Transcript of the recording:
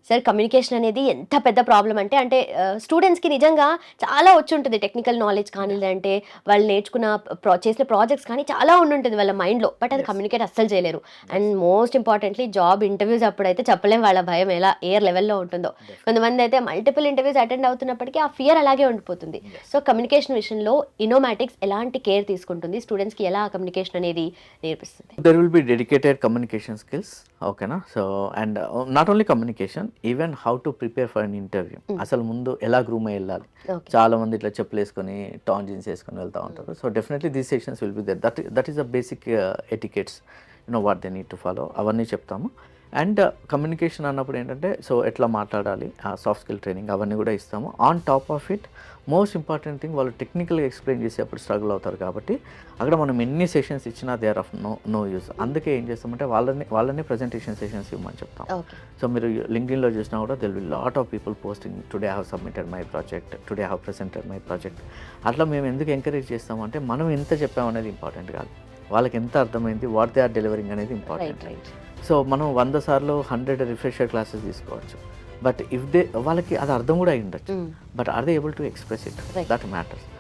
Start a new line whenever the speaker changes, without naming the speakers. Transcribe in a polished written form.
Sir communication అనేది ఎంత పెద్ద ప్రాబ్లం అంటే స్టూడెంట్స్కి నిజంగా చాలా వచ్చి ఉంటుంది టెక్నికల్ నాలెడ్జ్ కానీ లేదంటే వాళ్ళు నేర్చుకున్న చేసిన ప్రాజెక్ట్స్ కానీ చాలా ఉండుంటుంది వాళ్ళ మైండ్లో, బట్ అది
Yes.
కమ్యూనికేట్ అస్సలు చేయలేరు. And most importantly job interviews అప్పుడైతే చెప్పలేం వాళ్ళ భయం ఎలా ఎయిర్ లెవెల్లో ఉంటుందో. కొంతమంది అయితే మల్టిపుల్ ఇంటర్వ్యూస్ అటెండ్ అవుతున్నప్పటికీ ఆ ఫియర్ అలాగే ఉండిపోతుంది.
Yes.
సో కమ్యూనికేషన్ విషయంలో ఇన్నోమాటిక్స్ ఎలాంటి కేర్ తీసుకుంటుంది, స్టూడెంట్స్కి ఎలా కమ్యూనికేషన్ అనేది నేర్పిస్తుంది?
There will be dedicated communication skills, okay na? So, and not only communication, even how to prepare for an interview. అసలు ముందు ఎలా గ్రూమ్ అయ్యి వెళ్ళాలి.
ఓకే.
చాలా మంది ఇట్లా చెప్పులు వేసుకొని టాన్ జీన్స్ వేసుకొని వెళ్తూ ఉంటారు. So definitely these sections will be there. That is the basic etiquettes, what they need to follow, అవన్నీ చెప్తాము. అండ్ కమ్యూనికేషన్ అన్నప్పుడు ఏంటంటే సో ఎట్లా మాట్లాడాలి, సాఫ్ట్ స్కిల్ ట్రైనింగ్ అవన్నీ కూడా ఇస్తాము. On top of it most important thing, వాళ్ళు టెక్నికల్గా ఎక్స్ప్లెయిన్ చేసేప్పుడు స్ట్రగుల్ అవుతారు కాబట్టి అక్కడ మనం ఎన్ని సెషన్స్ ఇచ్చినా they are of no use. అందుకే ఏం చేస్తామంటే వాళ్ళని ప్రజెంటేషన్ సెషన్స్ ఇవ్వమని చెప్తాం.
ఓకే.
సో మీరు లింక్డ్ఇన్లో చూసినా కూడా there will lot of people posting today I have submitted my project, today I have presented my project. అట్లా మేము ఎందుకు ఎంకరేజ్ చేస్తామంటే మనం ఎంత చెప్పామనేది ఇంపార్టెంట్ కాదు, వాళ్ళకి ఎంత అర్థమైంది, వాట్ దే ఆర్ డెలివరింగ్ అనేది ఇంపార్టెంట్.
రైట్.
సో మనం 100 సార్లు 100 రిఫ్రెషర్ క్లాసెస్ తీసుకోవచ్చు, బట్ ఇఫ్ వాళ్ళకి అది అర్థం కూడా అయి ఉండొచ్చు, but are they able to express it,
Right.
That matters.